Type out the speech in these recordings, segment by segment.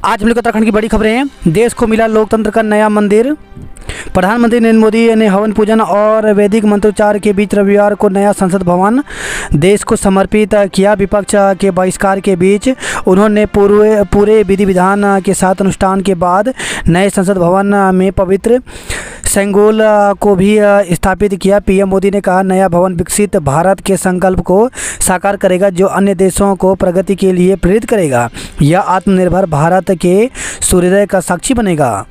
आज हम लोग उत्तराखंड की बड़ी खबरें हैं। देश को मिला लोकतंत्र का नया मंदिर। प्रधानमंत्री नरेंद्र मोदी ने हवन पूजन और वैदिक मंत्रोच्चार के बीच रविवार को नया संसद भवन देश को समर्पित किया। विपक्ष के बहिष्कार के बीच उन्होंने पूरे विधि विधान के साथ अनुष्ठान के बाद नए संसद भवन में पवित्र सेंगोल को भी स्थापित किया। पीएम मोदी ने कहा, नया भवन विकसित भारत के संकल्प को साकार करेगा, जो अन्य देशों को प्रगति के लिए प्रेरित करेगा। यह आत्मनिर्भर भारत के सूर्योदय का साक्षी बनेगा।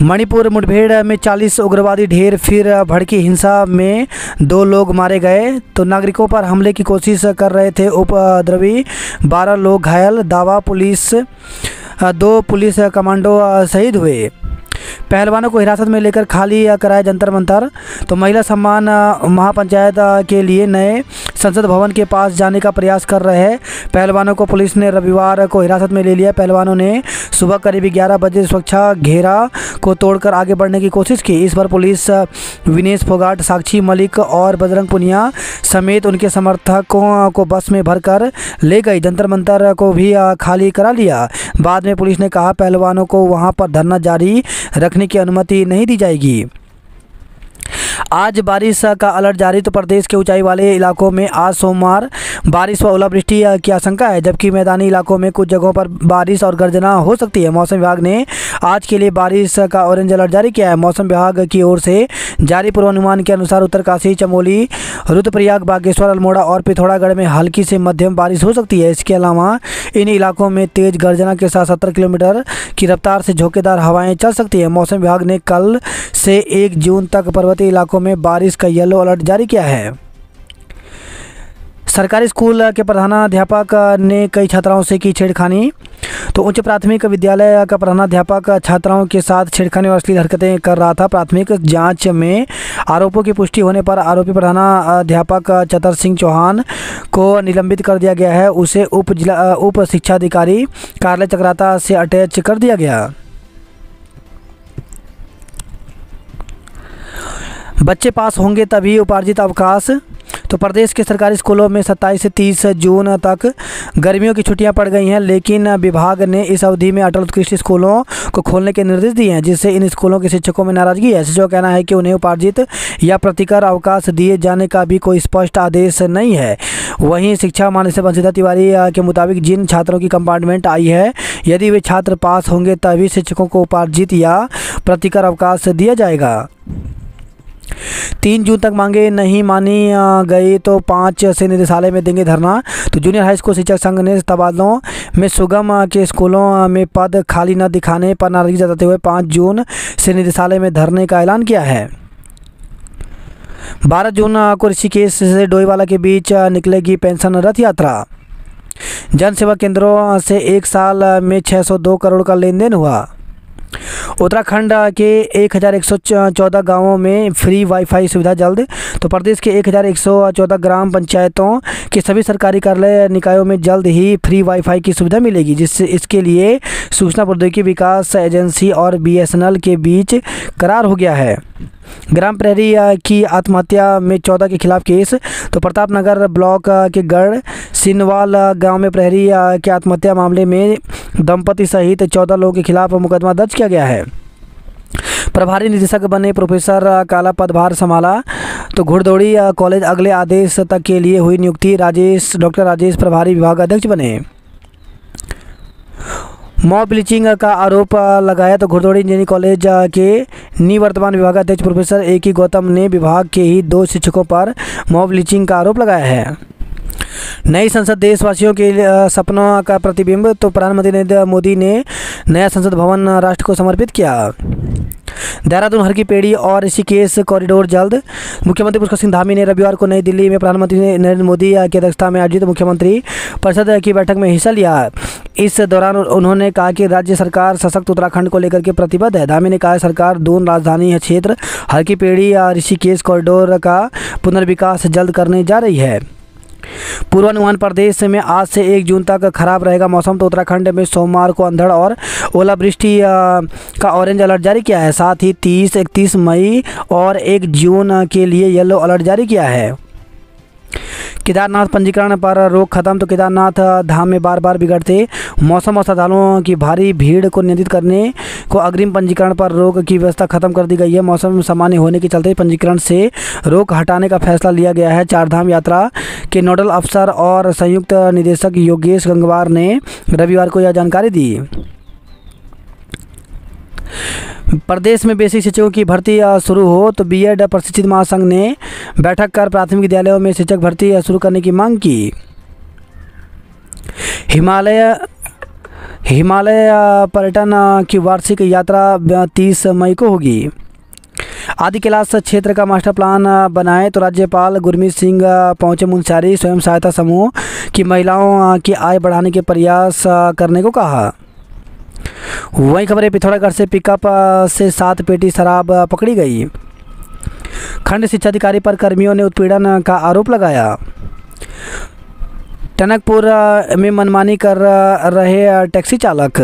मणिपुर मुठभेड़ में 40 उग्रवादी ढेर फिर भड़की हिंसा में 2 लोग मारे गए तो नागरिकों पर हमले की कोशिश कर रहे थे उपद्रवी, 12 लोग घायल। दावा पुलिस 2 पुलिस कमांडो शहीद हुए। पहलवानों को हिरासत में लेकर खाली कराया जंतर मंतर। तो महिला सम्मान महापंचायत के लिए नए संसद भवन के पास जाने का प्रयास कर रहे हैं पहलवानों को पुलिस ने रविवार को हिरासत में ले लिया। पहलवानों ने सुबह करीब 11 बजे सुरक्षा घेरा को तोड़कर आगे बढ़ने की कोशिश की। इस पर पुलिस विनेश फोगाट, साक्षी मलिक और बजरंग पुनिया समेत उनके समर्थकों को बस में भरकर ले गई। जंतर मंतर को भी खाली करा लिया। बाद में पुलिस ने कहा, पहलवानों को वहां पर धरना जारी रखने की अनुमति नहीं दी जाएगी। आज बारिश का अलर्ट जारी। तो प्रदेश के ऊंचाई वाले इलाकों में आज सोमवार बारिश व ओलावृष्टि की आशंका है, जबकि मैदानी इलाकों में कुछ जगहों पर बारिश और गर्जना हो सकती है। मौसम विभाग ने आज के लिए बारिश का ऑरेंज अलर्ट जारी किया है। मौसम विभाग की ओर से जारी पूर्वानुमान के अनुसार उत्तरकाशी, चमोली, रुद्रप्रयाग, बागेश्वर, अल्मोड़ा और पिथौरागढ़ में हल्की से मध्यम बारिश हो सकती है। इसके अलावा इन इलाकों में तेज गर्जना के साथ 70 किलोमीटर की रफ्तार से झोंकेदार हवाएं चल सकती है। मौसम विभाग ने कल से 1 जून तक पर्वतीय इलाकों में बारिश का येलो अलर्ट जारी किया है। सरकारी स्कूल के प्रधानाध्यापक ने कई छात्राओं से की छेड़खानी। तो उच्च प्राथमिक विद्यालय का प्रधानाध्यापक छात्राओं के साथ छेड़खानी और अश्लील हरकतें कर रहा था। प्राथमिक जांच में आरोपों की पुष्टि होने पर आरोपी प्रधानाध्यापक चतर सिंह चौहान को निलंबित कर दिया गया है। उसे उप शिक्षाधिकारी कार्यालय चक्राता से अटैच कर दिया गया। बच्चे पास होंगे तभी उपार्जित अवकाश। तो प्रदेश के सरकारी स्कूलों में 27 से 30 जून तक गर्मियों की छुट्टियां पड़ गई हैं, लेकिन विभाग ने इस अवधि में अटल उत्कृष्ट स्कूलों को खोलने के निर्देश दिए हैं, जिससे इन स्कूलों के शिक्षकों में नाराजगी है। शिक्षकों का कहना है कि उन्हें उपार्जित या प्रतिकर अवकाश दिए जाने का भी कोई स्पष्ट आदेश नहीं है। वहीं शिक्षा महानिदेशक बंशीधर तिवारी के मुताबिक जिन छात्रों की कंपार्टमेंट आई है, यदि वे छात्र पास होंगे तभी शिक्षकों को उपार्जित या प्रतिकर अवकाश दिया जाएगा। 3 जून तक मांगे नहीं मानी गई तो 5 से निदेशालय में देंगे धरना। तो जूनियर हाई स्कूल शिक्षक संघ ने तबादलों में सुगम के स्कूलों में पद खाली न दिखाने पर नाराजगी जताते हुए 5 जून से निदेशालय में धरने का ऐलान किया है। 12 जून को ऋषिकेश से डोईवाला के बीच निकलेगी पेंशन रथ यात्रा। जन सेवा केंद्रों से 1 साल में 602 करोड़ का लेन देन हुआ। उत्तराखंड के 1114 गांवों में फ्री वाईफाई सुविधा जल्द। तो प्रदेश के 1114 ग्राम पंचायतों के सभी सरकारी कार्यालय निकायों में जल्द ही फ्री वाईफाई की सुविधा मिलेगी, जिससे इसके लिए सूचना प्रौद्योगिकी विकास एजेंसी और बीएसएनएल के बीच करार हो गया है। ग्राम प्रहरी की आत्महत्या में 14 के खिलाफ केस। तो प्रतापनगर ब्लॉक के गढ़ सिनवाल गांव में प्रहरी के आत्महत्या मामले में दंपति सहित 14 लोगों के खिलाफ मुकदमा दर्ज किया गया है। प्रभारी निदेशक बने प्रोफेसर काला पदभार संभाला। तो घुड़दौड़ी कॉलेज अगले आदेश तक के लिए हुई नियुक्ति। डॉक्टर राजेश प्रभारी विभाग अध्यक्ष बने। मॉब ब्लीचिंग का आरोप लगाया। तो घुड़दौड़ी इंजीनियरिंग कॉलेज के निवर्तमान विभागाध्यक्ष प्रोफेसर A.K. गौतम ने विभाग के ही 2 शिक्षकों पर मॉब ब्लीचिंग का आरोप लगाया है। नई संसद देशवासियों के सपनों का प्रतिबिंब। तो प्रधानमंत्री नरेंद्र मोदी ने नया संसद भवन राष्ट्र को समर्पित किया। देहरादून, हर की पेड़ी और ऋषिकेश कॉरिडोर जल्द। मुख्यमंत्री पुष्कर सिंह धामी ने रविवार को नई दिल्ली में प्रधानमंत्री नरेंद्र मोदी की अध्यक्षता में आयोजित मुख्यमंत्री परिषद की बैठक में हिस्सा लिया। इस दौरान उन्होंने कहा कि राज्य सरकार सशक्त उत्तराखंड को लेकर के प्रतिबद्ध है। धामी ने कहा, सरकार दून राजधानी क्षेत्र हर की पेड़ी या ऋषिकेश कॉरिडोर का पुनर्विकास जल्द करने जा रही है। पूर्वानुमान। प्रदेश में आज से 1 जून तक खराब रहेगा मौसम। तो उत्तराखंड में सोमवार को अंधड़ और ओलावृष्टि का ऑरेंज अलर्ट जारी किया है। साथ ही 30, 31 मई और 1 जून के लिए येलो अलर्ट जारी किया है। केदारनाथ पंजीकरण पर रोक खत्म। तो केदारनाथ धाम में बार बार बिगड़ते मौसम और श्रद्धालुओं की भारी भीड़ को नियंत्रित करने को अग्रिम पंजीकरण पर रोक की व्यवस्था खत्म कर दी गई है। मौसम सामान्य होने के चलते पंजीकरण से रोक हटाने का फैसला लिया गया है। चारधाम यात्रा के नोडल अफसर और संयुक्त निदेशक योगेश गंगवार ने रविवार को यह जानकारी दी। प्रदेश में बेसिक शिक्षकों की भर्ती शुरू हो। तो बीएड प्रशिक्षित महासंघ ने बैठक कर प्राथमिक विद्यालयों में शिक्षक भर्ती शुरू करने की मांग की। हिमालय पर्यटन की वार्षिक यात्रा 30 मई को होगी। आदि कैलाश क्षेत्र का मास्टर प्लान बनाए। तो राज्यपाल गुरमीत सिंह पहुंचे मुनस्यारी। स्वयं सहायता समूह की महिलाओं की आय बढ़ाने के प्रयास करने को कहा। वहीं खबर है पिथौरागढ़ से पिकअप से 7 पेटी शराब पकड़ी गई। खंड शिक्षा अधिकारी पर कर्मियों ने उत्पीड़न का आरोप लगाया। टनकपुर में मनमानी कर रहे टैक्सी चालक।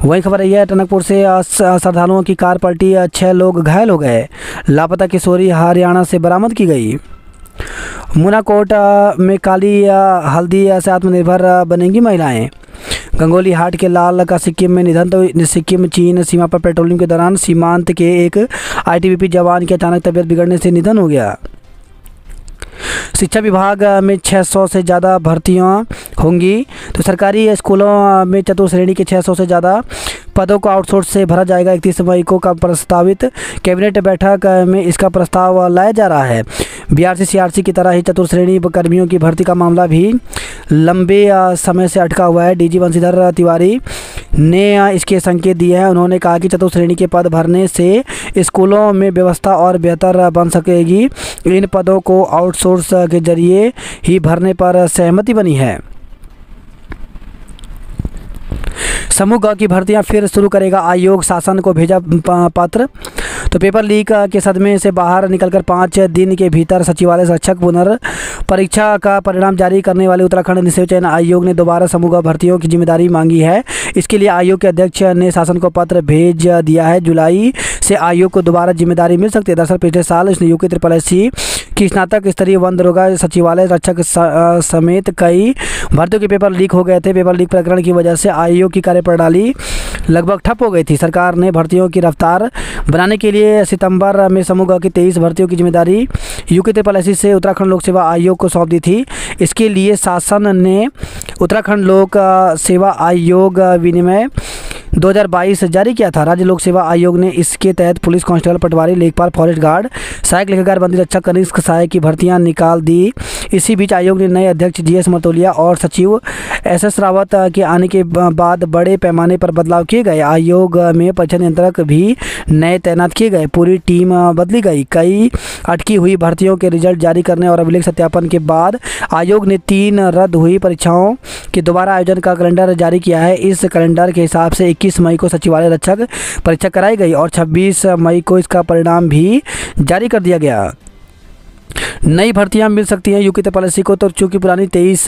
वही खबर है टनकपुर से श्रद्धालुओं की कार पलटी, 6 लोग घायल हो गए। लापता किशोरी हरियाणा से बरामद की गई। मुनाकोट में काली हल्दी से आत्मनिर्भर बनेंगी महिलाएं। गंगोली हाट के लाल का सिक्किम में निधन। तो सिक्किम चीन सीमा पर पेट्रोलिंग के दौरान सीमांत के एक आईटीबीपी जवान की अचानक तबीयत बिगड़ने से निधन हो गया। शिक्षा विभाग में 600 से ज़्यादा भर्तियां होंगी। तो सरकारी स्कूलों में चतुर्थ श्रेणी के 600 से ज़्यादा पदों को आउटसोर्स से भरा जाएगा। 31 मई को का प्रस्तावित कैबिनेट बैठक में इसका प्रस्ताव लाया जा रहा है। बीआरसी सीआरसी की तरह ही चतुर्थ श्रेणी कर्मियों की भर्ती का मामला भी लंबे समय से अटका हुआ है। डीजी बंशीधर तिवारी ने इसके संकेत दिए हैं। उन्होंने कहा कि चतुर्थ श्रेणी के पद भरने से स्कूलों में व्यवस्था और बेहतर बन सकेगी। इन पदों को आउटसोर्स के जरिए ही भरने पर सहमति बनी है। समूह ग की भर्तियां फिर शुरू करेगा आयोग, शासन को भेजा पत्र। तो पेपर लीक के सदमे से बाहर निकलकर 5 दिन के भीतर सचिवालय रक्षक पुनर्परीक्षा का परिणाम जारी करने वाले उत्तराखंड निःशुल्क चयन आयोग ने दोबारा समूह ग भर्तियों की जिम्मेदारी मांगी है। इसके लिए आयोग के अध्यक्ष ने शासन को पत्र भेज दिया है। जुलाई से आयोग को दोबारा जिम्मेदारी मिल सकती है। दरअसल पिछले साल इस नियुक्ति SSSC की स्नातक स्तरीय वन दरोगा, सचिवालय रक्षक समेत कई भर्तियों के पेपर लीक हो गए थे। पेपर लीक प्रकरण की वजह से आयोग की कार्यप्रणाली लगभग ठप हो गई थी। सरकार ने भर्तियों की रफ्तार बनाने के लिए सितंबर में समूह ग की 23 भर्तियों की जिम्मेदारी UP से उत्तराखंड लोक सेवा आयोग को सौंप दी थी। इसके लिए शासन ने उत्तराखंड लोक सेवा आयोग विनिमय 2022 जारी किया था। राज्य लोक सेवा आयोग ने इसके तहत पुलिस कांस्टेबल, पटवारी, लेखपाल, फॉरेस्ट गार्ड, सहायक लेखाकार, बंदी रक्षक, कनिष्ठ सहायक की भर्तियां निकाल दी। इसी बीच आयोग ने नए अध्यक्ष GS मर्तोलिया और सचिव SS रावत के आने के बाद बड़े पैमाने पर बदलाव किए गए। आयोग में परीक्षा नियंत्रक भी नए तैनात किए गए। पूरी टीम बदली गई। कई अटकी हुई भर्तियों के रिजल्ट जारी करने और अभिलेख सत्यापन के बाद आयोग ने 3 रद्द हुई परीक्षाओं के दोबारा आयोजन का कैलेंडर जारी किया है। इस कैलेंडर के हिसाब से 21 मई को सचिवालय रक्षक परीक्षा कराई गई और 26 मई को इसका परिणाम भी जारी कर दिया गया। नई भर्तियां मिल सकती हैं UP को। तो चूंकि पुरानी 23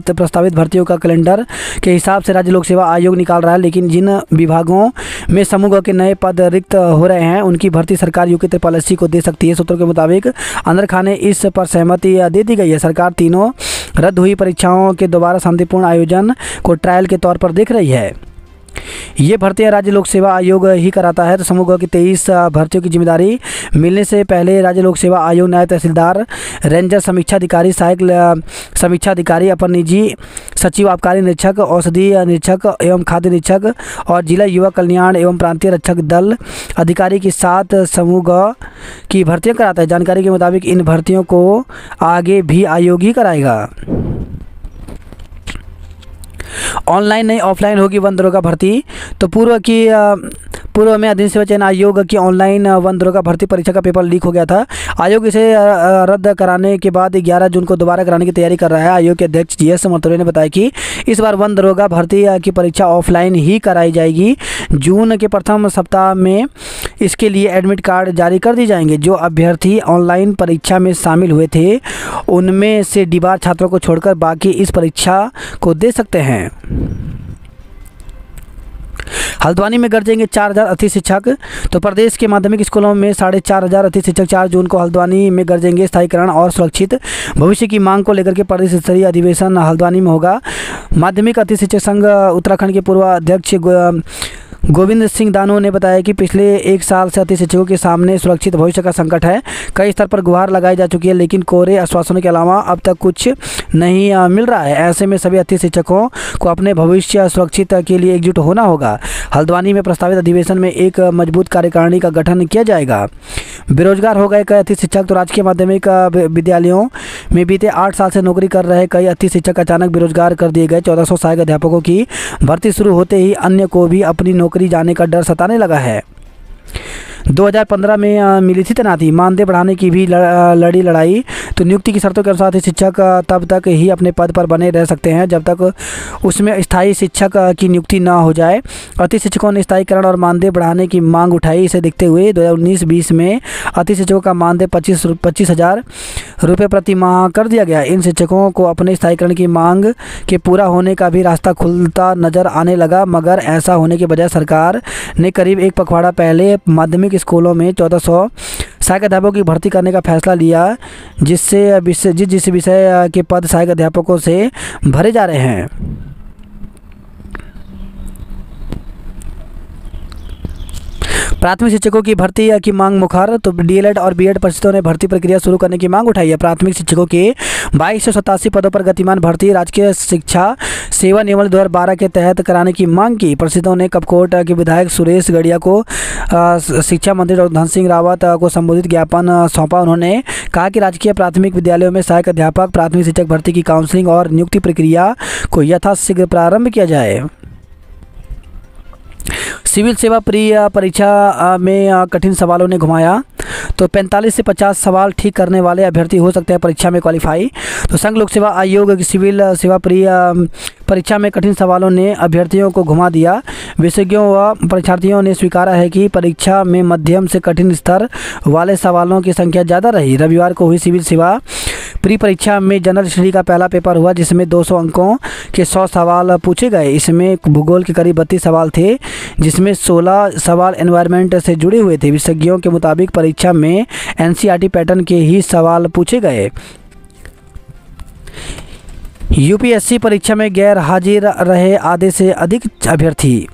प्रस्तावित भर्तियों का कैलेंडर के हिसाब से राज्य लोक सेवा आयोग निकाल रहा है, लेकिन जिन विभागों में समूह के नए पद रिक्त हो रहे हैं उनकी भर्ती सरकार UP को दे सकती है। सूत्रों के मुताबिक अंदर खाने इस पर सहमति दे दी गई है। सरकार तीनों रद्द हुई परीक्षाओं के दोबारा शांतिपूर्ण आयोजन को ट्रायल के तौर पर देख रही है। ये भर्तियां राज्य लोक सेवा आयोग ही कराता है। तो समूह की 23 भर्तियों की जिम्मेदारी मिलने से पहले राज्य लोक सेवा आयोग न्याय तहसीलदार, रेंजर समीक्षा अधिकारी, सहायक समीक्षा अधिकारी, अपर निजी सचिव, आबकारी निरीक्षक, औषधि निरीक्षक एवं खाद्य निरीक्षक और जिला युवा कल्याण एवं प्रांतीय रक्षक दल अधिकारी की 7 समूह की भर्तियां कराता है। जानकारी के मुताबिक इन भर्तियों को आगे भी आयोग ही कराएगा। ऑनलाइन नहीं ऑफलाइन होगी वन दरोगा भर्ती। तो पूर्व में अधीन सेवा चयन आयोग की ऑनलाइन वन दरोगा भर्ती परीक्षा का पेपर लीक हो गया था। आयोग इसे रद्द कराने के बाद 11 जून को दोबारा कराने की तैयारी कर रहा है। आयोग के अध्यक्ष GS मर्तोलिया ने बताया कि इस बार वन दरोगा भर्ती की परीक्षा ऑफलाइन ही कराई जाएगी। जून के प्रथम सप्ताह में इसके लिए एडमिट कार्ड जारी कर दी जाएंगे। जो अभ्यर्थी ऑनलाइन परीक्षा में शामिल हुए थे उनमें से डीबार छात्रों को छोड़कर बाकी इस परीक्षा को दे सकते हैं। हल्द्वानी में गरजेंगे 4000 अतिथि शिक्षक। तो प्रदेश के माध्यमिक स्कूलों में 4500 अतिथि शिक्षक 4 जून को हल्द्वानी में गरजेंगे। स्थायीकरण और सुरक्षित भविष्य की मांग को लेकर के प्रदेश स्तरीय अधिवेशन हल्द्वानी में होगा। माध्यमिक अतिथि शिक्षक संघ उत्तराखंड के पूर्व अध्यक्ष गोविंद सिंह दानू ने बताया कि पिछले 1 साल से अतिथि शिक्षकों के सामने सुरक्षित भविष्य का संकट है। कई स्तर पर गुहार लगाई जा चुकी है, लेकिन कोरे आश्वासनों के अलावा अब तक कुछ नहीं मिल रहा है। ऐसे में सभी अतिथि शिक्षकों को अपने भविष्य सुरक्षित के लिए एकजुट होना होगा। हल्द्वानी में प्रस्तावित अधिवेशन में एक मजबूत कार्यकारिणी का गठन किया जाएगा। बेरोजगार हो गए कई अतिथि शिक्षक। तो राजकीय माध्यमिक विद्यालयों में बीते 8 साल से नौकरी कर रहे कई अतिथि शिक्षक अचानक बेरोजगार कर दिए गए। 1400 सहायक अध्यापकों की भर्ती शुरू होते ही अन्य को भी अपनी नौकरी जाने का डर सताने लगा है। 2015 में मिली थी तैनाती, मानदेय बढ़ाने की भी लड़ी लड़ाई। तो नियुक्ति की शर्तों के अनुसार शिक्षक तब तक ही अपने पद पर बने रह सकते हैं जब तक उसमें स्थायी शिक्षक की नियुक्ति ना हो जाए। अतिथि शिक्षकों ने स्थायीकरण और मानदेय बढ़ाने की मांग उठाई। इसे देखते हुए 2019-20 में अतिथि शिक्षकों का मानदेय 25,000 रुपये प्रति माह कर दिया गया। इन शिक्षकों को अपने स्थायीकरण की मांग के पूरा होने का भी रास्ता खुलता नजर आने लगा, मगर ऐसा होने के बजाय सरकार ने करीब 1 पखवाड़ा पहले माध्यमिक स्कूलों में 1400 सहायक अध्यापकों की भर्ती करने का फैसला लिया, जिस विषय के पद सहायक अध्यापकों से भरे जा रहे हैं। प्राथमिक शिक्षकों की भर्ती की मांग मुखर। तो डीएलएड और बीएड परिषदों ने भर्ती प्रक्रिया शुरू करने की मांग उठाई है। प्राथमिक शिक्षकों के 2287 पदों पर गतिमान भर्ती राजकीय शिक्षा सेवा नियम 2012 के तहत कराने की मांग की। परिषदों ने कपकोट के विधायक सुरेश गड़िया को शिक्षा मंत्री डॉ धन सिंह रावत को संबोधित ज्ञापन सौंपा। उन्होंने कहा कि राजकीय प्राथमिक विद्यालयों में सहायक अध्यापक प्राथमिक शिक्षक भर्ती की काउंसलिंग और नियुक्ति प्रक्रिया को यथाशीघ्र प्रारंभ किया जाए। सिविल सेवा प्री परीक्षा में कठिन सवालों ने घुमाया। तो 45 से 50 सवाल ठीक करने वाले अभ्यर्थी हो सकते हैं परीक्षा में क्वालिफाई। तो संघ लोक सेवा आयोग की सिविल सेवा प्री परीक्षा में कठिन सवालों ने अभ्यर्थियों को घुमा दिया। विशेषज्ञों व परीक्षार्थियों ने स्वीकारा है कि परीक्षा में मध्यम से कठिन स्तर वाले सवालों की संख्या ज़्यादा रही। रविवार को हुई सिविल सेवा प्री परीक्षा में जनरल श्रेणी का पहला पेपर हुआ, जिसमें 200 अंकों के 100 सवाल पूछे गए। इसमें भूगोल के करीब 32 सवाल थे, जिसमें 16 सवाल एनवायरनमेंट से जुड़े हुए थे। विशेषज्ञों के मुताबिक परीक्षा में एनसीईआरटी पैटर्न के ही सवाल पूछे गए। यूपीएससी परीक्षा में गैर हाजिर रहे आधे से अधिक अभ्यर्थी।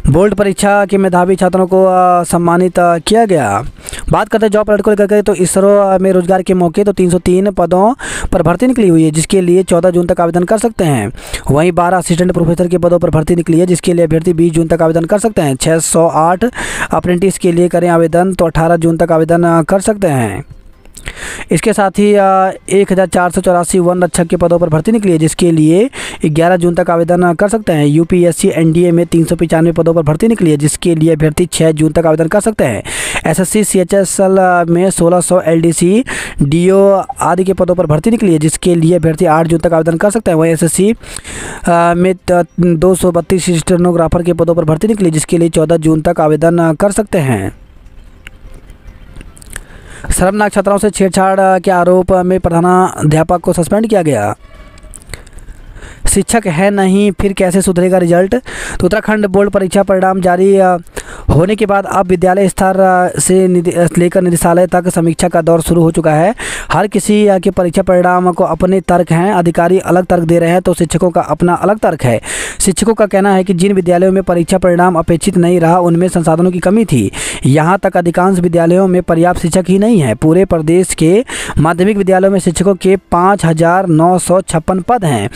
बोर्ड परीक्षा के मेधावी छात्रों को सम्मानित किया गया। बात करते हैं जॉब अलर्ट को लेकर, तो इसरो में रोजगार के मौके तो 303 पदों पर भर्ती निकली हुई है, जिसके लिए 14 जून तक आवेदन कर सकते हैं। वहीं 12 असिस्टेंट प्रोफेसर के पदों पर भर्ती निकली है, जिसके लिए अभ्यर्थी 20 जून तक आवेदन कर सकते हैं। 608 अप्रेंटिस के लिए करें आवेदन तो 18 जून तक आवेदन कर सकते हैं। इसके साथ ही 1484 वन रक्षक के पदों पर भर्ती निकली है, जिसके लिए 11 जून तक आवेदन कर सकते हैं। यूपीएससी एनडीए में 395 पदों पर भर्ती निकली है, जिसके लिए अभ्यर्थी 6 जून तक आवेदन कर सकते हैं। एसएससी सीएचएसएल में 1600 एलडीसी डीओ आदि के पदों पर भर्ती निकली है, जिसके लिए अभ्यर्थी 8 जून तक आवेदन कर सकते हैं। वहीं एसएससी में 232 स्टेनोग्राफर के पदों पर भर्ती निकली, जिसके लिए 14 जून तक आवेदन कर सकते हैं। शर्मनाक छात्राओं से छेड़छाड़ के आरोप में प्रधानाध्यापक को सस्पेंड किया गया। शिक्षक है नहीं फिर कैसे सुधरेगा रिजल्ट। तो उत्तराखंड बोर्ड परीक्षा परिणाम जारी होने के बाद अब विद्यालय स्तर से लेकर निदेशालय तक समीक्षा का दौर शुरू हो चुका है। हर किसी के परीक्षा परिणाम को अपने तर्क हैं। अधिकारी अलग तर्क दे रहे हैं तो शिक्षकों का अपना अलग तर्क है। शिक्षकों का कहना है कि जिन विद्यालयों में परीक्षा परिणाम अपेक्षित नहीं रहा उनमें संसाधनों की कमी थी। यहाँ तक अधिकांश विद्यालयों में पर्याप्त शिक्षक ही नहीं है। पूरे प्रदेश के माध्यमिक विद्यालयों में शिक्षकों के 5,956 पद हैं,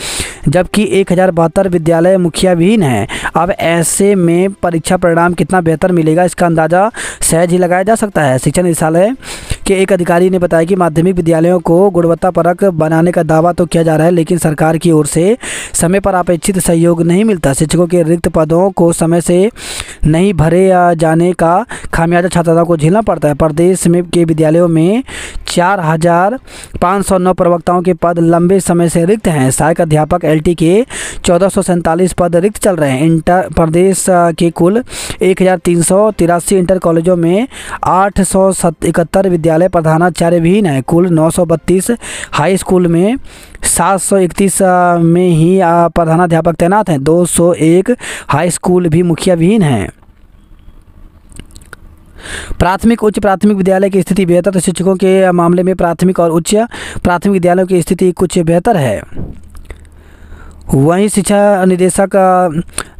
जबकि 1072 विद्यालय मुखिया विहीन हैं। अब ऐसे में परीक्षा परिणाम कितना बेहतर मिलेगा, इसका अंदाज़ा सहज ही लगाया जा सकता है। शिक्षा निदेशालय के एक अधिकारी ने बताया कि माध्यमिक विद्यालयों को गुणवत्तापरक बनाने का दावा तो किया जा रहा है, लेकिन सरकार की ओर से समय पर अपेक्षित सहयोग नहीं मिलता। शिक्षकों के रिक्त पदों को समय से नहीं भरे जाने का खामियाजा छात्राओं को झेलना पड़ता है। प्रदेश में के विद्यालयों में 4,509 प्रवक्ताओं के पद लंबे समय से रिक्त हैं। सहायक अध्यापक एलटी के 1447 पद रिक्त चल रहे हैं। इंटर प्रदेश के कुल 1,383 इंटर कॉलेजों में 871 विद्यालय विद्यालय प्रधानाचार्य विहीन है। कुल 932 हाई स्कूल में 731 में ही प्रधानाध्यापक तैनात हैं। 201 हाई स्कूल भी मुखिया विहीन हैं। प्राथमिक उच्च प्राथमिक विद्यालय की स्थिति बेहतर, तो शिक्षकों के मामले में प्राथमिक और उच्च प्राथमिक विद्यालयों की स्थिति कुछ बेहतर है। वहीं शिक्षा निदेशक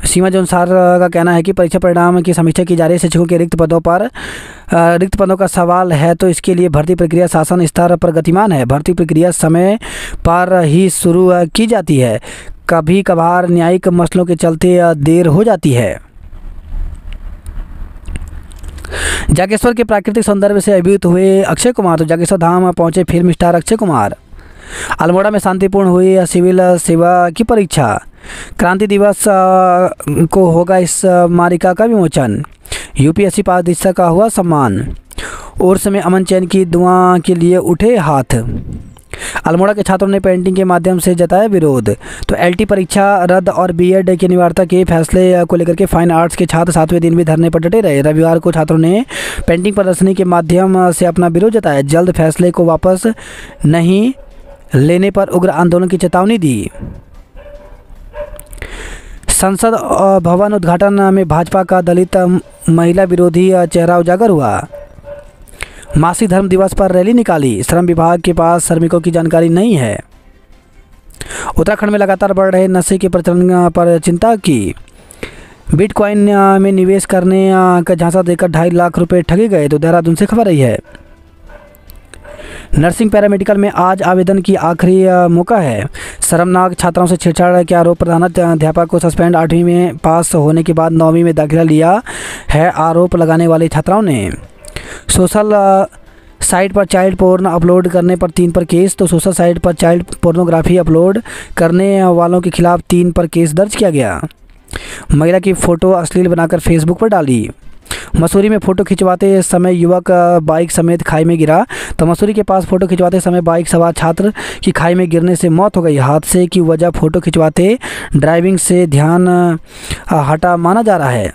सीमा जौनसार का कहना है कि परीक्षा परिणाम की समीक्षा की जा रही है। शिक्षकों के रिक्त पदों का सवाल है, तो इसके लिए भर्ती प्रक्रिया शासन स्तर पर गतिमान है। भर्ती प्रक्रिया समय पर ही शुरू की जाती है, कभी कभार न्यायिक मसलों के चलते देर हो जाती है। जागेश्वर के प्राकृतिक सौंदर्य से अभिभूत हुए अक्षय कुमार, तो जागेश्वर धाम पहुंचे फिल्म स्टार अक्षय कुमार। अल्मोड़ा में शांतिपूर्ण हुई सिविल सेवा की परीक्षा। क्रांति दिवस को होगा इस मारिका का विमोचन। यूपीएससी पारदर्शिता का हुआ सम्मान। उर्स में अमन चैन की दुआ के लिए उठे हाथ। अल्मोड़ा के छात्रों ने पेंटिंग के माध्यम से जताया विरोध। तो एलटी परीक्षा रद्द और बीएड की अनिवार्यता के फैसले को लेकर के फाइन आर्ट्स के छात्र 7वें दिन भी धरने पर डटे रहे। रविवार को छात्रों ने पेंटिंग प्रदर्शनी के माध्यम से अपना विरोध जताया। जल्द फैसले को वापस नहीं लेने पर उग्र आंदोलन की चेतावनी दी। संसद भवन उद्घाटन में भाजपा का दलित महिला विरोधी चेहरा उजागर हुआ। मासिक धर्म दिवस पर रैली निकाली। श्रम विभाग के पास श्रमिकों की जानकारी नहीं है। उत्तराखंड में लगातार बढ़ रहे नशे के प्रचलन पर चिंता की। बिटकॉइन में निवेश करने का झांसा देकर 2.5 लाख रुपए ठगे गए। तो देहरादून से खबर रही है। नर्सिंग पैरामेडिकल में आज आवेदन की आखिरी मौका है। शर्मनाक छात्राओं से छेड़छाड़ के आरोप प्रधानाध्यापक को सस्पेंड। 8वीं में पास होने के बाद 9वीं में दाखिला लिया है। आरोप लगाने वाली छात्राओं ने सोशल साइट पर चाइल्ड पोर्न अपलोड करने पर 3 पर केस। तो सोशल साइट पर चाइल्ड पोर्नोग्राफी अपलोड करने वालों के खिलाफ 3 पर केस दर्ज किया गया। महिला की फ़ोटो अश्लील बनाकर फेसबुक पर डाली। मसूरी में फ़ोटो खिंचवाते समय युवक बाइक समेत खाई में गिरा। तो मसूरी के पास फ़ोटो खिंचवाते समय बाइक सवार छात्र की खाई में गिरने से मौत हो गई। हादसे की वजह फ़ोटो खिंचवाते ड्राइविंग से ध्यान हटा माना जा रहा है।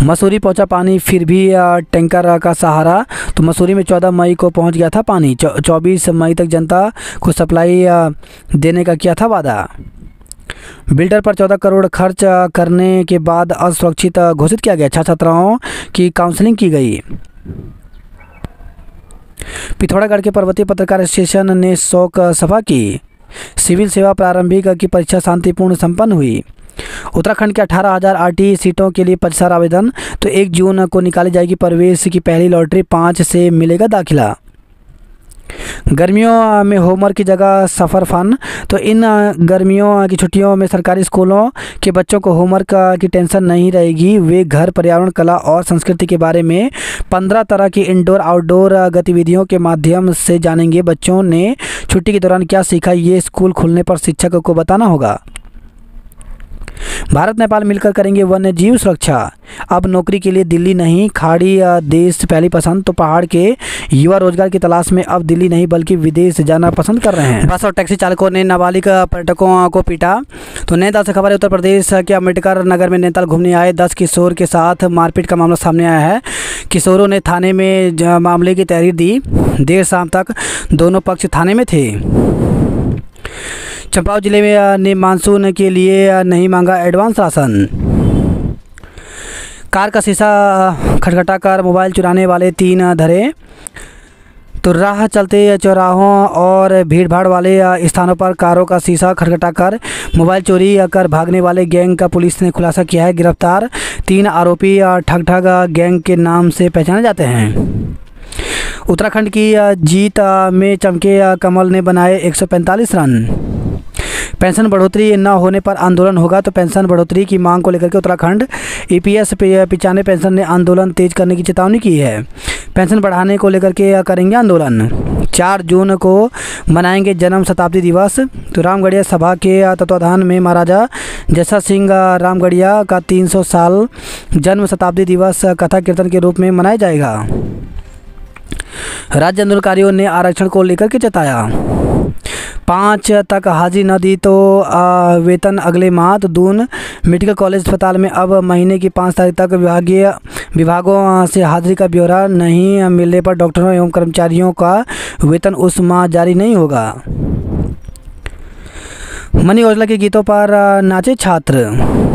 मसूरी पहुंचा पानी, फिर भी टैंकर का सहारा। तो मसूरी में 14 मई को पहुंच गया था पानी। 24 मई तक जनता को सप्लाई देने का किया था वादा। बिल्डर पर 14 करोड़ खर्च करने के बाद असुरक्षित घोषित किया गया। छात्राओं की काउंसलिंग की गई। पिथौरागढ़ के पर्वतीय पत्रकार स्टेशन ने शोक सभा की। सिविल सेवा प्रारंभिक की परीक्षा शांतिपूर्ण संपन्न हुई। उत्तराखंड के 18,000 आरटी सीटों के लिए 50 आवेदन। तो 1 जून को निकाली जाएगी प्रवेश की पहली लॉटरी। 5 से मिलेगा दाखिला। गर्मियों में होमवर्क की जगह सफ़र फन। तो इन गर्मियों की छुट्टियों में सरकारी स्कूलों के बच्चों को होमवर्क की टेंशन नहीं रहेगी। वे घर, पर्यावरण, कला और संस्कृति के बारे में 15 तरह की इंडोर आउटडोर गतिविधियों के माध्यम से जानेंगे। बच्चों ने छुट्टी के दौरान क्या सीखा, ये स्कूल खुलने पर शिक्षक को बताना होगा। भारत नेपाल मिलकर करेंगे वन्य जीव सुरक्षा। अब नौकरी के लिए दिल्ली नहीं, खाड़ी देश पहली पसंद। तो पहाड़ के युवा रोजगार की तलाश में अब दिल्ली नहीं बल्कि विदेश जाना पसंद कर रहे हैं। बस और टैक्सी चालकों ने नाबालिग पर्यटकों को पीटा। तो नैनीताल से खबर है। उत्तर प्रदेश के अम्बेडकर नगर में नैनीताल घूमने आए 10 किशोर के साथ मारपीट का मामला सामने आया है। किशोरों ने थाने में मामले की तहरीर दी। देर शाम तक दोनों पक्ष थाने में थे। चंपावत जिले में ने मानसून के लिए नहीं मांगा एडवांस राशन। कार का शीशा खटखटाकर मोबाइल चुराने वाले 3 धरे। तो राह चलते चौराहों और भीड़भाड़ वाले स्थानों पर कारों का शीशा खटखटाकर मोबाइल चोरी कर भागने वाले गैंग का पुलिस ने खुलासा किया है। गिरफ्तार 3 आरोपी ठग गैंग के नाम से पहचाने जाते हैं। उत्तराखंड की जीत में चमके कमल ने बनाए 145 रन। पेंशन बढ़ोतरी न होने पर आंदोलन होगा। तो पेंशन बढ़ोतरी की मांग को लेकर के उत्तराखंड ईपीएस 95 पेंशन ने आंदोलन तेज करने की चेतावनी की है। पेंशन बढ़ाने को लेकर के करेंगे आंदोलन। 4 जून को मनाएंगे जन्म शताब्दी दिवस। तो रामगढ़िया सभा के तत्वाधान में महाराजा जैसा सिंह रामगढ़िया का 300 साल जन्म शताब्दी दिवस कथा कीर्तन के रूप में मनाया जाएगा। राज्य आंदोलनकारियों ने आरक्षण को लेकर के जताया। 5 तक हाजिरी न दी तो वेतन अगले माह। तो दून मेडिकल कॉलेज अस्पताल में अब महीने की 5 तारीख तक विभागों से हाजिरी का ब्यौरा नहीं मिलने पर डॉक्टरों एवं कर्मचारियों का वेतन उस माह जारी नहीं होगा। मनी ओझला के गीतों पर नाचे छात्र।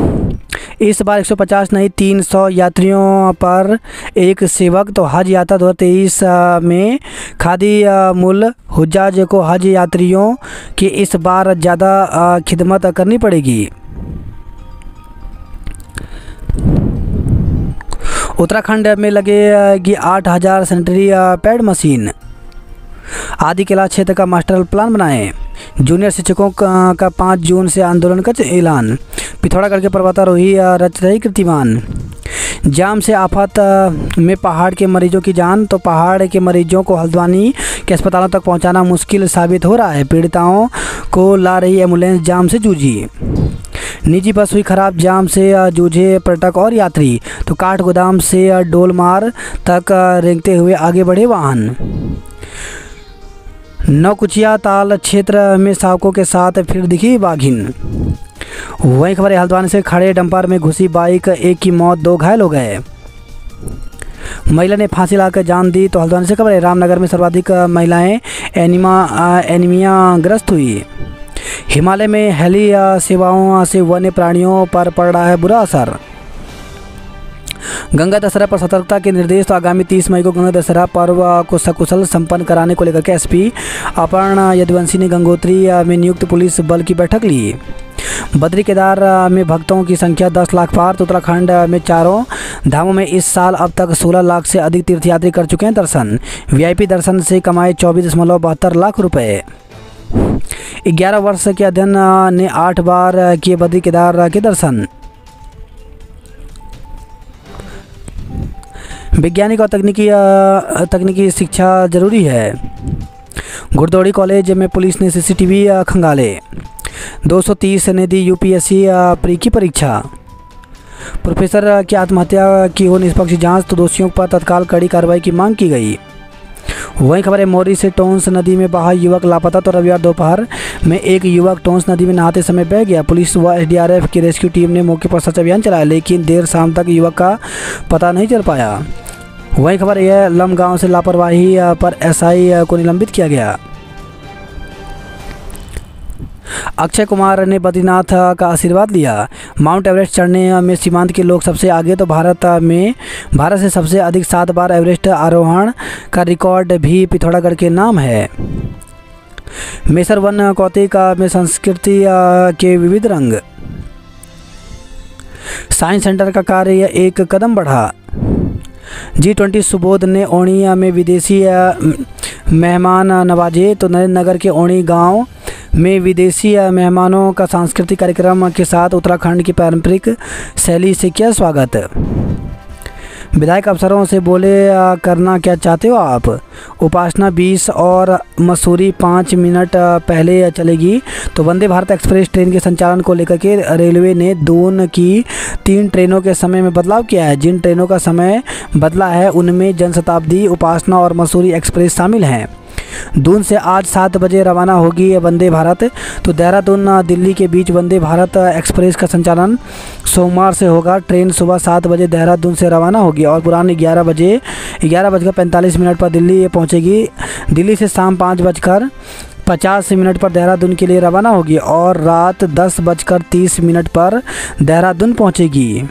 इस बार 150 नहीं 300 यात्रियों पर एक सेवक। तो हज यात्रा 2023 में खादी मूल हुज्जाज को हज यात्रियों की इस बार ज़्यादा खिदमत करनी पड़ेगी। उत्तराखंड में लगेगी 8000 सैनिटरी पैड मशीन। आदि किला क्षेत्र का मास्टर प्लान बनाएं। जूनियर शिक्षकों का 5 जून से आंदोलन का ऐलान। पिथौरागढ़ के पर्वतारोही रच रही कीर्तिमान। जाम से आफत में पहाड़ के मरीजों की जान। तो पहाड़ के मरीजों को हल्द्वानी के अस्पतालों तक पहुंचाना मुश्किल साबित हो रहा है। पीड़िताओं को ला रही एम्बुलेंस जाम से जूझी। निजी बस हुई खराब, जाम से जूझे पर्यटक और यात्री। तो काठ गोदाम से डोलमार तक रेंगते हुए आगे बढ़े वाहन। नौकुचिया ताल क्षेत्र में शावकों के साथ फिर दिखी बाघिन। वही खबर है हल्द्वानी से खड़े डंपर में घुसी बाइक, एक की मौत 2 घायल हो गए। महिला ने फांसी लाकर जान दी। तो हल्द्वानी से खबर है रामनगर में सर्वाधिक महिलाएं एनीमिया ग्रस्त हुई। हिमालय में हेली सेवाओं से वन्य प्राणियों पर पड़ रहा है बुरा असर। गंगा दशहरा पर सतर्कता के निर्देश। तो आगामी 30 मई को गंगा दशहरा पर्व को सकुशल संपन्न कराने को लेकर के एसपी अपर्णा यदुवंशी ने गंगोत्री में नियुक्त पुलिस बल की बैठक ली। बद्री केदार में भक्तों की संख्या 10 लाख पार। तो उत्तराखंड में चारों धामों में इस साल अब तक 16 लाख से अधिक तीर्थयात्री कर चुके हैं दर्शन। वीआईपी दर्शन से कमाए 24.72 लाख रुपए। 11 वर्ष के अध्ययन ने 8 बार किए बद्री केदार के दर्शन। वैज्ञानिक और तकनीकी शिक्षा जरूरी है। घुड़दौड़ी कॉलेज में पुलिस ने सीसीटीवी खंगाले। 230 ने दी यूपीएससी प्री की परीक्षा। प्रोफेसर की आत्महत्या की हो निष्पक्ष जांच। तो दोषियों पर तत्काल कड़ी कार्रवाई की मांग की गई। वहीं खबर है मोरी से टोंस नदी में बहा युवक लापता। तो रविवार दोपहर में एक युवक टोंस नदी में नहाते समय बह गया। पुलिस व एसडीआरएफ की रेस्क्यू टीम ने मौके पर सर्च अभियान चलाया, लेकिन देर शाम तक युवक का पता नहीं चल पाया। वहीं खबर यह लम गांव से लापरवाही पर एसआई को निलंबित किया गया। अक्षय कुमार ने बद्रीनाथ का आशीर्वाद लिया। माउंट एवरेस्ट चढ़ने में सीमांत के लोग सबसे आगे। तो भारत से सबसे अधिक 7 बार एवरेस्ट आरोहण का रिकॉर्ड भी पिथौरागढ़ के नाम है। मेसर वन कौतिक में संस्कृति के विविध रंग। साइंस सेंटर का कार्य एक कदम बढ़ा। G20 सुबोध ने ओणी में विदेशी मेहमान नवाजे। तो नरेंद्र नगर के ओणी गांव में विदेशी मेहमानों का सांस्कृतिक कार्यक्रम के साथ उत्तराखंड की पारंपरिक शैली से किया स्वागत। विधायक अफसरों से बोले करना क्या चाहते हो आप। उपासना 20 और मसूरी 5 मिनट पहले चलेगी। तो वंदे भारत एक्सप्रेस ट्रेन के संचालन को लेकर के रेलवे ने दून की 3 ट्रेनों के समय में बदलाव किया है। जिन ट्रेनों का समय बदला है उनमें जनशताब्दी, उपासना और मसूरी एक्सप्रेस शामिल हैं। दून से आज 7 बजे रवाना होगी वंदे भारत। तो देहरादून दिल्ली के बीच वंदे भारत एक्सप्रेस का संचालन सोमवार से होगा। ट्रेन सुबह 7 बजे देहरादून से रवाना होगी और पुरानी 11:45 पर दिल्ली पहुंचेगी। दिल्ली से शाम 5:50 पर देहरादून के लिए रवाना होगी और रात 10:30 पर देहरादून पहुंचेगी।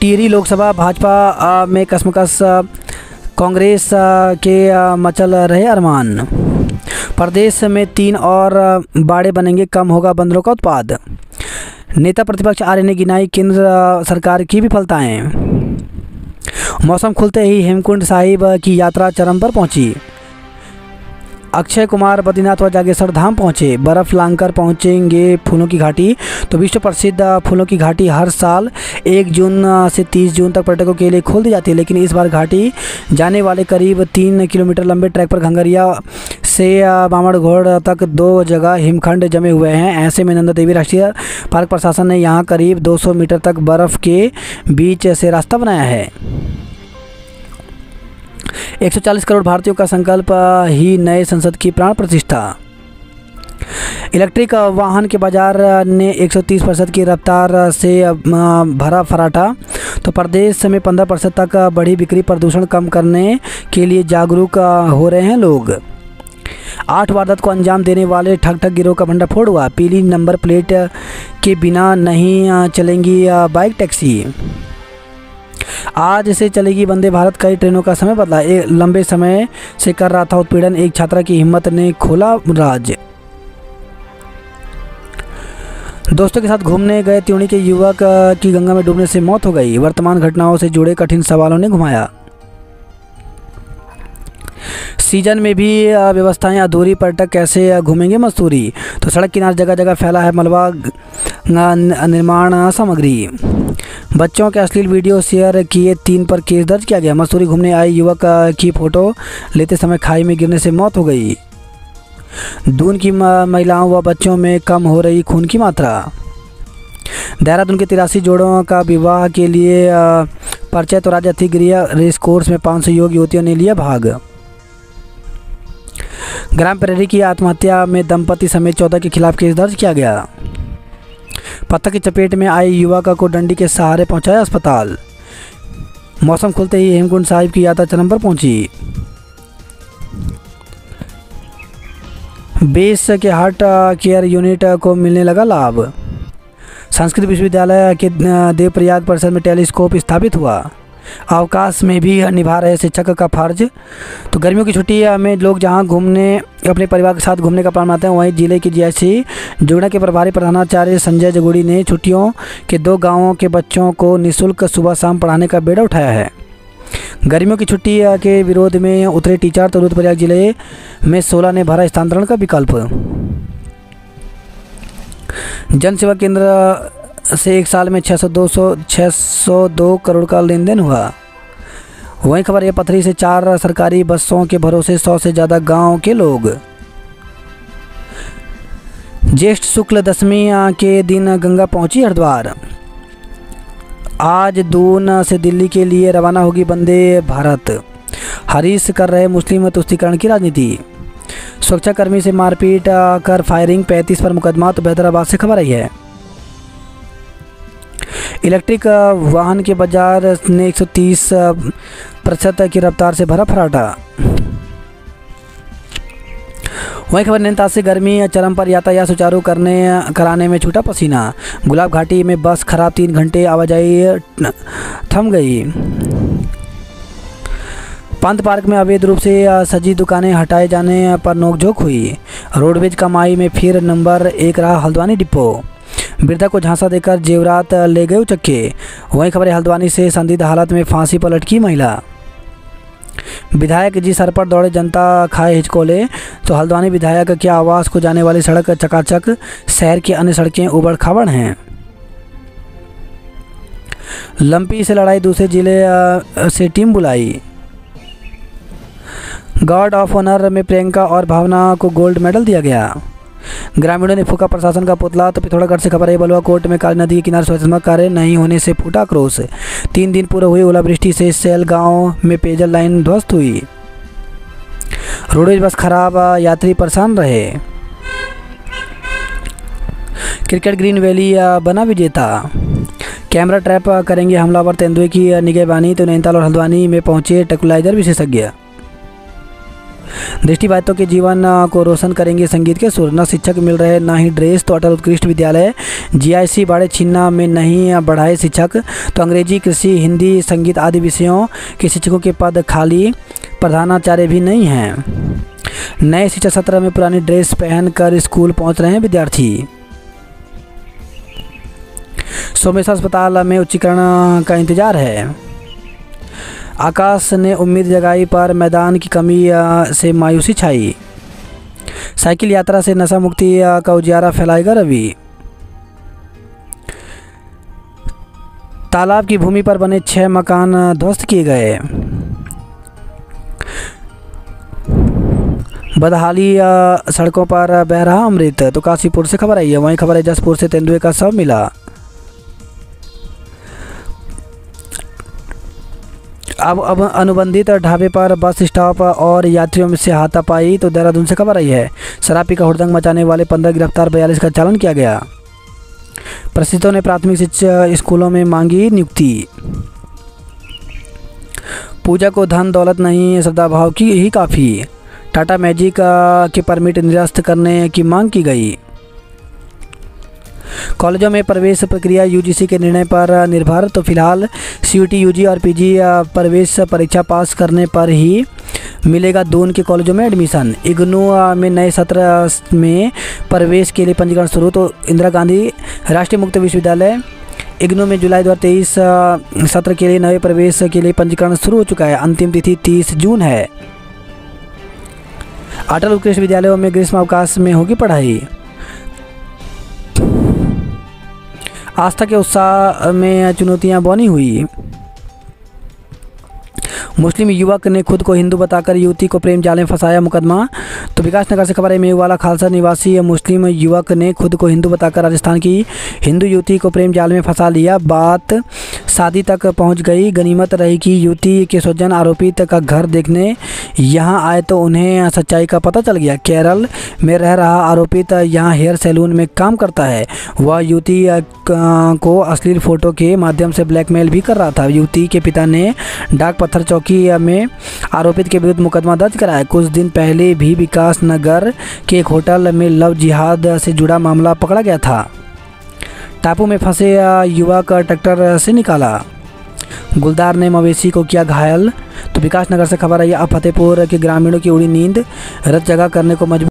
टिहरी लोकसभा भाजपा में कसमकस, कांग्रेस के मचल रहे अरमान। प्रदेश में 3 और बाड़े बनेंगे, कम होगा बंदरों का उत्पाद। नेता प्रतिपक्ष आर्य ने गिनाई केंद्र सरकार की विफलताएं। मौसम खुलते ही हेमकुंड साहिब की यात्रा चरम पर पहुंची। अक्षय कुमार बद्रीनाथ व जागेश्वर धाम पहुंचे। बर्फ लांघकर पहुंचेंगे फूलों की घाटी। तो विश्व प्रसिद्ध फूलों की घाटी हर साल 1 जून से 30 जून तक पर्यटकों के लिए खोल दी जाती है, लेकिन इस बार घाटी जाने वाले करीब 3 किलोमीटर लंबे ट्रैक पर घंगरिया से बामड़घोड़ तक 2 जगह हिमखंड जमे हुए हैं। ऐसे में नंदा देवी राष्ट्रीय पार्क प्रशासन ने यहाँ करीब 200 मीटर तक बर्फ के बीच से रास्ता बनाया है। 140 करोड़ भारतीयों का संकल्प ही नए संसद की प्राण प्रतिष्ठा। इलेक्ट्रिक वाहन के बाजार ने 130% की रफ्तार से भरा फराटा। तो प्रदेश में 15% तक बढ़ी बिक्री। प्रदूषण कम करने के लिए जागरूक हो रहे हैं लोग। 8 वारदात को अंजाम देने वाले ठग गिरोह का भंडाफोड़ हुआ। पीली नंबर प्लेट के बिना नहीं चलेंगी बाइक टैक्सी। आज से चलेगी वंदे भारत। कई ट्रेनों का समय बदला। लंबे समय से कर रहा था उत्पीड़न एक छात्रा की हिम्मत ने खोला राज। दोस्तों के साथ घूमने गए त्यूणी के युवक की गंगा में डूबने से मौत हो गई। वर्तमान घटनाओं से जुड़े कठिन सवालों ने घुमाया। सीजन में भी व्यवस्थाएं अधूरी। पर्यटक कैसे घूमेंगे मसूरी। तो सड़क किनारे जगह जगह फैला है मलबा निर्माण सामग्री। बच्चों के अश्लील वीडियो शेयर किए 3 पर केस दर्ज किया गया। मसूरी घूमने आए युवक की फोटो लेते समय खाई में गिरने से मौत हो गई। दून की महिलाओं व बच्चों में कम हो रही खून की मात्रा। देहरादून के 83 जोड़ों का विवाह के लिए परिचय। तो राज्य अतिगृह रेस कोर्स में 500 युवतियों ने लिया भाग। ग्राम प्रेरी की आत्महत्या में दंपति समेत 14 के खिलाफ केस दर्ज किया गया। पत्थर की चपेट में आए युवक को डंडी के सहारे पहुंचाया अस्पताल। मौसम खुलते ही हेमकुंड साहिब की यात्रा चरम पर पहुंची। बेस के हार्ट केयर यूनिट को मिलने लगा लाभ। संस्कृत विश्वविद्यालय के देवप्रयाग परिसर में टेलीस्कोप स्थापित हुआ। अवकाश में भी निभा रहे शिक्षक का फर्ज। तो गर्मियों की छुट्टी में लोग जहां घूमने अपने परिवार के साथ घूमने का प्लान बनाते हैं, वहीं जिले की जीआईसी जुगना के प्रभारी प्रधानाचार्य संजय जगुड़ी ने छुट्टियों के 2 गाँवों के बच्चों को निःशुल्क सुबह शाम पढ़ाने का बेड़ा उठाया है। गर्मियों की छुट्टी के विरोध में उतरे टीचर। तो रुद्रप्रयाग जिले में 16 ने भरा स्थानांतरण का विकल्प। जन सेवा केंद्र से एक साल में 602 करोड़ का लेन देन हुआ। वहीं खबर है पथरी से 4 सरकारी बसों के भरोसे 100 से ज़्यादा गांव के लोग। ज्येष्ठ शुक्ल दशमी के दिन गंगा पहुंची हरिद्वार। आज दून से दिल्ली के लिए रवाना होगी वंदे भारत। हरीश कर रहे मुस्लिम तुष्टीकरण की राजनीति। सुरक्षाकर्मी से मारपीट कर फायरिंग 35 पर मुकदमा। तो बेहतराबाद से खबर आई है। इलेक्ट्रिक वाहन के बाजार ने 130% की रफ्तार से भरा फराटा। वहीं खबर नैनीताल से गर्मी चरम पर। यातायात सुचारू कराने में छूटा पसीना। गुलाब घाटी में बस खराब, 3 घंटे आवाजाही थम गई। पंत पार्क में अवैध रूप से सजी दुकानें हटाए जाने पर नोकझोंक हुई। रोडवेज कमाई में फिर नंबर 1 रहा हल्द्वानी डिपो। वृद्धा को झांसा देकर जेवरात ले गए उचक्के। वहीं खबर हल्द्वानी से संदिग्ध हालत में फांसी पर लटकी महिला। विधायक जी सर पर दौड़े जनता खाए हिचकोले। तो हल्द्वानी विधायक के आवास को जाने वाली सड़क चकाचक। शहर की अन्य सड़कें उबड़ खाबड़ हैं। लंपी से लड़ाई दूसरे जिले से टीम बुलाई। गार्ड ऑफ ऑनर में प्रियंका और भावना को गोल्ड मेडल दिया गया। ग्रामीणों ने फूका प्रशासन का पुतला। तो पिथौरागढ़ से खबर है बलुआ कोट में काली नदी के किनारे स्वच्छतात्मक कार्य नहीं होने से फूटा आक्रोश। 3 दिन पूरे हुई ओलावृष्टि से सेल गांव में पेयजल लाइन ध्वस्त हुई। रोडवेज बस खराब, यात्री परेशान रहे। क्रिकेट ग्रीन वैली बना विजेता। कैमरा ट्रैप करेंगे हमलावर, तेंदुए की निगहबानी। तो नैनीताल और हल्द्वानी में पहुंचे टेक्नोलाइजर विशेषज्ञ। दृष्टिबाधितों के जीवन को रोशन करेंगे संगीत के सुर। न शिक्षक मिल रहे न ही ड्रेस। तो अटल उत्कृष्ट विद्यालय जीआईसी बाड़े छिन्ना में नहीं बढ़ाए शिक्षक। तो अंग्रेजी, कृषि, हिंदी, संगीत आदि विषयों के शिक्षकों के पद खाली। प्रधानाचार्य भी नहीं हैं। नए शिक्षा सत्र में पुरानी ड्रेस पहनकर स्कूल पहुंच रहे हैं विद्यार्थी। सोमेश्वर अस्पताल में उच्चीकरण का इंतजार है। आकाश ने उम्मीद जगाई पर मैदान की कमी से मायूसी छाई। साइकिल यात्रा से नशा मुक्ति का उजियारा फैलाएगा रवि। तालाब की भूमि पर बने 6 मकान ध्वस्त किए गए। बदहाली सड़कों पर बह रहा अमृत। तो काशीपुर से खबर आई है। वहीं खबर है जसपुर से तेंदुए का शव मिला। अब अनुबंधित ढाबे पर बस स्टॉप और यात्रियों से हाथापाई। तो देहरादून से खबर आई है। शराब पीकर हुड़दंग मचाने वाले 15 गिरफ्तार, 42 का चालान किया गया। प्रशिक्षुओं ने प्राथमिक शिक्षा स्कूलों में मांगी नियुक्ति। पूजा को धन दौलत नहीं, श्रद्धा भाव की ही काफ़ी। टाटा मैजिक के परमिट निरस्त करने की मांग की गई। कॉलेजों में प्रवेश प्रक्रिया यूजीसी के निर्णय पर निर्भर। तो फिलहाल सीयूटी, यूजी और पीजी प्रवेश परीक्षा पास करने पर ही मिलेगा दून के कॉलेजों में एडमिशन। इग्नू में नए सत्र में प्रवेश के लिए पंजीकरण शुरू। तो इंदिरा गांधी राष्ट्रीय मुक्त विश्वविद्यालय इग्नू में जुलाई 2023 सत्र के लिए नए प्रवेश के लिए पंजीकरण शुरू हो चुका है। अंतिम तिथि 30 जून है। अटल उत्कृष्ट विद्यालयों में ग्रीष्म अवकाश में होगी पढ़ाई। आस्था के उत्साह में चुनौतियां बनी हुई। मुस्लिम युवक ने खुद को हिंदू बताकर युवती को प्रेम जाल में फंसाया, मुकदमा। तो विकासनगर से खबर है। मेघवाला खालसा निवासी मुस्लिम युवक ने खुद को हिंदू बताकर राजस्थान की हिंदू युवती को प्रेम जाल में फंसा लिया। बात शादी तक पहुंच गई। गनीमत रही कि युवती के स्वजन आरोपित का घर देखने यहां आए तो उन्हें सच्चाई का पता चल गया। केरल में रह रहा आरोपित यहां हेयर सैलून में काम करता है। वह युवती को अश्लील फोटो के माध्यम से ब्लैकमेल भी कर रहा था। युवती के पिता ने डाक पत्थर चौकी में आरोपित के विरुद्ध मुकदमा दर्ज कराया। कुछ दिन पहले भी विकास नगर के एक होटल में लव जिहाद से जुड़ा मामला पकड़ा गया था। टापू में फंसे युवक ट्रैक्टर से निकाला। गुलदार ने मवेशी को किया घायल। तो विकासनगर से खबर आई। अब फतेहपुर के ग्रामीणों की उड़ी नींद, रात जगह करने को मजबूर।